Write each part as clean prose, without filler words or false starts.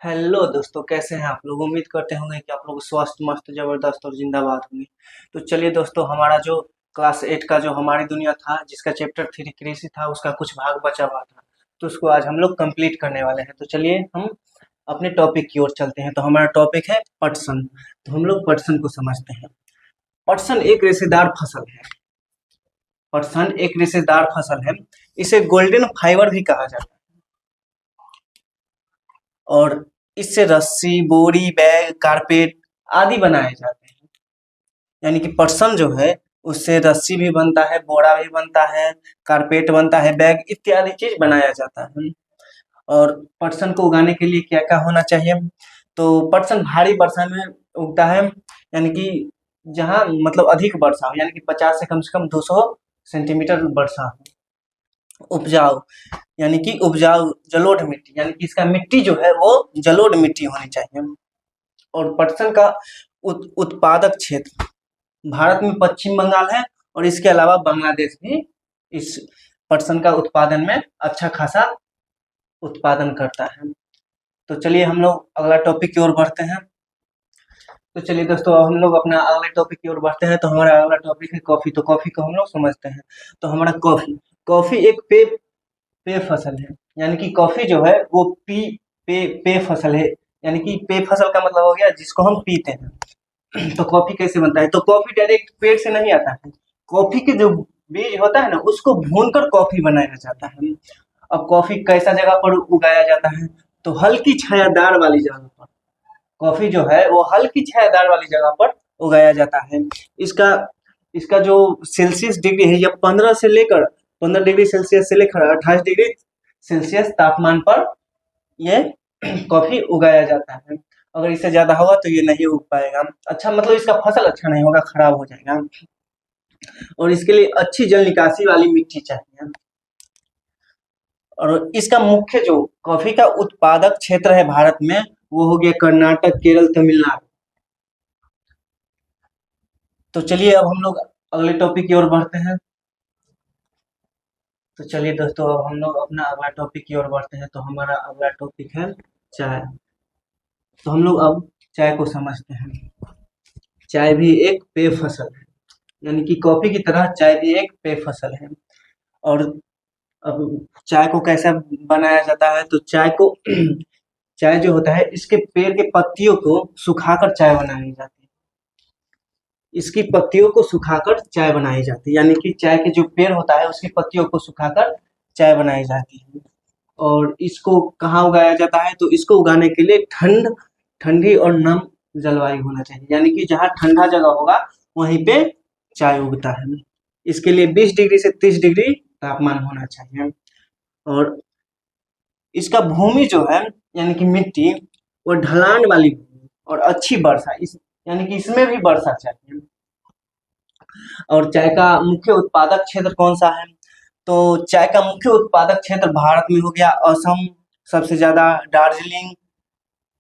Hello दोस्तों, कैसे हैं आप लोग। उम्मीद करते होंगे कि आप लोग स्वस्थ मस्त जबरदस्त और जिंदाबाद होंगे। तो चलिए दोस्तों, हमारा जो क्लास 8 का जो हमारी दुनिया था, जिसका चैप्टर 3 कृषि था, उसका कुछ भाग बचा हुआ था। तो उसको आज हम लोग कंप्लीट करने वाले हैं। तो चलिए हम अपने टॉपिक की ओर चलते हैं। तो हमारा टॉपिक है पटसन। तो हम लोग पटसन को समझते हैं। पटसन एक रेशेदार फसल है। पटसन एक रेशेदार फसल है। इसे गोल्डन फाइबर भी कहा जाता है। और इससे रस्सी, बोरी, बैग, कारपेट आदि बनाए जाते हैं। यानी कि पटसन जो है, उससे रस्सी भी बनता है, बोरा भी बनता है, कारपेट बनता है, बैग इत्यादि चीज बनाया जाता है। और पटसन को उगाने के लिए क्या क्या होना चाहिए। तो पटसन भारी वर्षा में उगता है। यानी कि जहाँ मतलब अधिक वर्षा हो, यानी कि 50 से कम 200 सेंटीमीटर वर्षा हो। उपजाऊ, यानी कि उपजाऊ जलोढ़ मिट्टी, यानी कि इसका मिट्टी जो है वो जलोढ़ मिट्टी होनी चाहिए। और पटसन का उत्पादक क्षेत्र भारत में पश्चिम बंगाल है। और इसके अलावा बांग्लादेश भी इस पटसन का उत्पादन में अच्छा खासा उत्पादन करता है। तो चलिए हम लोग अगला टॉपिक की ओर बढ़ते हैं। तो चलिए दोस्तों, अब हम लोग अपना अगले टॉपिक की ओर बढ़ते हैं। तो हमारा अगला टॉपिक है कॉफी। तो कॉफी को हम लोग समझते हैं। तो हमारा कॉफी कॉफी एक पेय फसल है। यानी कि कॉफी जो है वो पेय फसल है। यानी कि पेय फसल का मतलब हो गया जिसको हम पीते हैं। तो कॉफी कैसे बनता है। तो कॉफी डायरेक्ट पेड़ से नहीं आता है। कॉफी के जो बीज होता है ना, उसको भूनकर कॉफी बनाया जाता है। अब कॉफी कैसा जगह पर उगाया जाता है। तो हल्की छायादार वाली जगह पर कॉफी जो है वो हल्की छायादार वाली जगह पर उगाया जाता है। इसका इसका जो सेल्सियस डिग्री है, यह 15 डिग्री सेल्सियस से लेकर 28 डिग्री सेल्सियस तापमान पर ये कॉफी उगाया जाता है। अगर इससे ज्यादा होगा तो ये नहीं उग पाएगा। अच्छा, मतलब इसका फसल अच्छा नहीं होगा, खराब हो जाएगा। और इसके लिए अच्छी जल निकासी वाली मिट्टी चाहिए। और इसका मुख्य जो कॉफी का उत्पादक क्षेत्र है भारत में, वो हो गया कर्नाटक, केरल, तमिलनाडु। तो चलिए अब हम लोग अगले टॉपिक की ओर बढ़ते हैं। तो चलिए दोस्तों, अब हम लोग अपना अगला टॉपिक की ओर बढ़ते हैं। तो हमारा अगला टॉपिक है चाय। तो हम लोग अब चाय को समझते हैं। चाय भी एक पेय फसल है। यानी कि कॉफी की तरह चाय भी एक पेय फसल है। और अब चाय को कैसा बनाया जाता है। तो चाय को चाय जो होता है, इसके पेड़ के पत्तियों को सुखाकर चाय बनाई जाती है। इसकी पत्तियों को सुखाकर चाय बनाई जाती है। यानी कि चाय के जो पेड़ होता है, उसकी पत्तियों को सुखाकर चाय बनाई जाती है। और इसको कहाँ उगाया जाता है। तो इसको उगाने के लिए ठंडी और नम जलवायु होना चाहिए। यानी कि जहाँ ठंडा जगह होगा वहीं पे चाय उगता है। इसके लिए 20 डिग्री से 30 डिग्री तापमान होना चाहिए। और इसका भूमि जो है, यानी कि मिट्टी, वो ढलान वाली भूमि और अच्छी वर्षा, इस यानी कि इसमें भी वर्षा चाहिए। और चाय का मुख्य उत्पादक क्षेत्र कौन सा है। तो चाय का मुख्य उत्पादक क्षेत्र भारत में हो गया असम, सबसे ज्यादा दार्जिलिंग,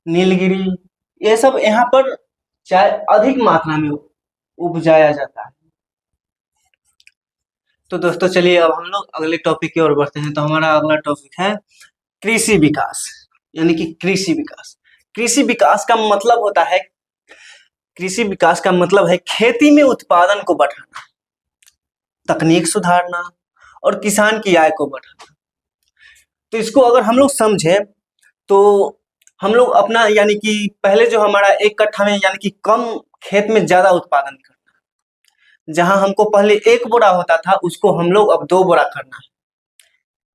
नीलगिरी, ये सब यहाँ पर चाय अधिक मात्रा में उपजाया जाता है। तो दोस्तों चलिए अब हम लोग अगले टॉपिक की ओर बढ़ते हैं। तो हमारा अगला टॉपिक है कृषि विकास। यानी कि कृषि विकास कृषि विकास का मतलब होता है कृषि विकास का मतलब है खेती में उत्पादन को बढ़ाना, तकनीक सुधारना और किसान की आय को बढ़ाना। तो इसको अगर हम लोग समझे तो हम लोग अपना, यानी कि पहले जो हमारा एक कट्ठा में, यानी कि कम खेत में ज्यादा उत्पादन करना। जहां हमको पहले एक बोरा होता था, उसको हम लोग अब 2 बोरा करना है।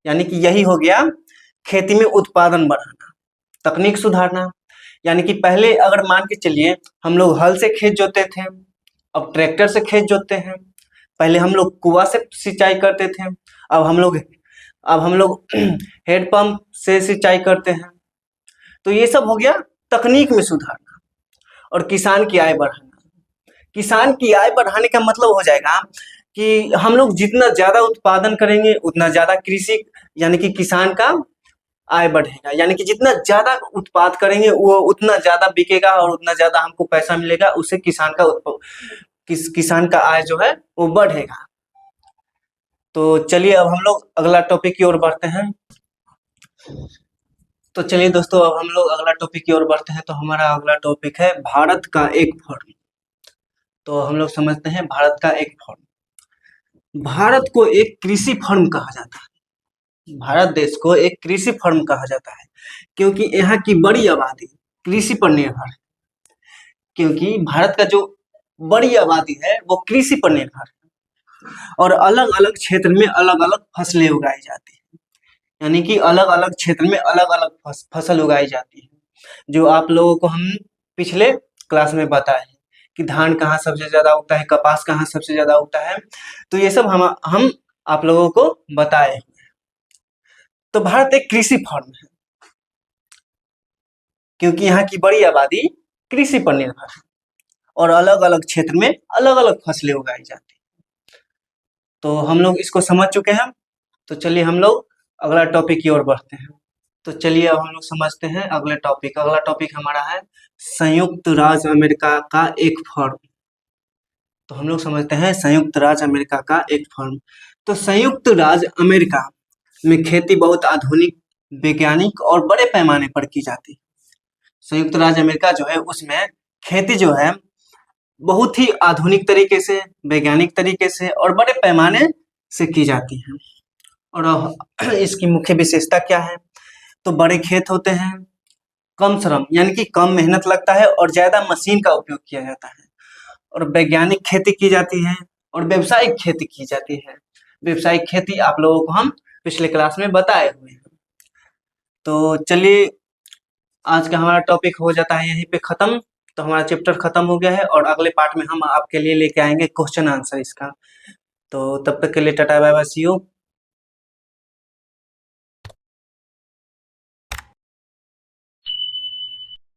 यानी कि यही हो गया खेती में उत्पादन बढ़ाना, तकनीक सुधारना। यानी कि पहले अगर मान के चलिए हम लोग हल से खेत जोतते थे, अब ट्रैक्टर से खेत जोतते हैं। पहले हम लोग कुआं से सिंचाई करते थे, अब हम लोग अब हम लोग हैंडपंप से सिंचाई करते हैं। तो ये सब हो गया तकनीक में सुधारना और किसान की आय बढ़ाना। किसान की आय बढ़ाने का मतलब हो जाएगा कि हम लोग जितना ज्यादा उत्पादन करेंगे उतना ज्यादा कृषि, यानी कि किसान का आय बढ़ेगा। यानी कि जितना ज्यादा उत्पाद करेंगे वो उतना ज्यादा बिकेगा और उतना ज्यादा हमको पैसा मिलेगा। उससे किसान का आय जो है वो बढ़ेगा। तो चलिए अब हम लोग अगला टॉपिक की ओर बढ़ते हैं। तो चलिए दोस्तों, अब हम लोग अगला टॉपिक की ओर बढ़ते हैं। तो हमारा अगला टॉपिक है भारत का एक फर्म। तो हम लोग समझते हैं भारत का एक फर्म। भारत को एक कृषि फर्म कहा जाता है। भारत देश को एक कृषि फर्म कहा जाता है क्योंकि यहाँ की बड़ी आबादी कृषि पर निर्भर है। क्योंकि भारत का जो बड़ी आबादी है वो कृषि पर निर्भर है और अलग अलग क्षेत्र में अलग अलग फसलें उगाई जाती है। यानी कि अलग अलग क्षेत्र में अलग अलग फसल उगाई जाती है। जो आप लोगों को हम पिछले क्लास में बताए हैं कि धान कहाँ सबसे ज्यादा उगता है, कपास कहाँ सबसे ज्यादा उगता है। तो ये सब हम आप लोगों को बताए। तो भारत एक कृषि फर्म है क्योंकि यहाँ की बड़ी आबादी कृषि पर निर्भर है और अलग अलग क्षेत्र में अलग अलग फसलें उगाई जाती है। तो हम लोग इसको समझ चुके हैं। तो चलिए हम लोग अगला टॉपिक की ओर बढ़ते हैं। तो चलिए अब हम लोग समझते हैं अगले टॉपिक। अगला टॉपिक हमारा है संयुक्त राज्य अमेरिका का एक फर्म। तो हम लोग समझते हैं संयुक्त राज्य अमेरिका का एक फर्म। तो संयुक्त राज्य अमेरिका में खेती बहुत आधुनिक, वैज्ञानिक और बड़े पैमाने पर की जाती है। संयुक्त राज्य अमेरिका जो है उसमें खेती जो है बहुत ही आधुनिक तरीके से, वैज्ञानिक तरीके से और बड़े पैमाने से की जाती है। और इसकी मुख्य विशेषता क्या है? तो बड़े खेत होते हैं, कम श्रम यानी कि कम मेहनत लगता है और ज्यादा मशीन का उपयोग किया जाता है और वैज्ञानिक खेती की जाती है और व्यावसायिक खेती की जाती है। व्यावसायिक खेती आप लोगों को हम पिछले क्लास में बताए हुए हैं। तो चलिए आज का हमारा टॉपिक हो जाता है यहीं पे खत्म। तो हमारा चैप्टर खत्म हो गया है और अगले पार्ट में हम आपके लिए लेके आएंगे क्वेश्चन आंसर इसका। तो तब तक के लिए tata bye bye, see you.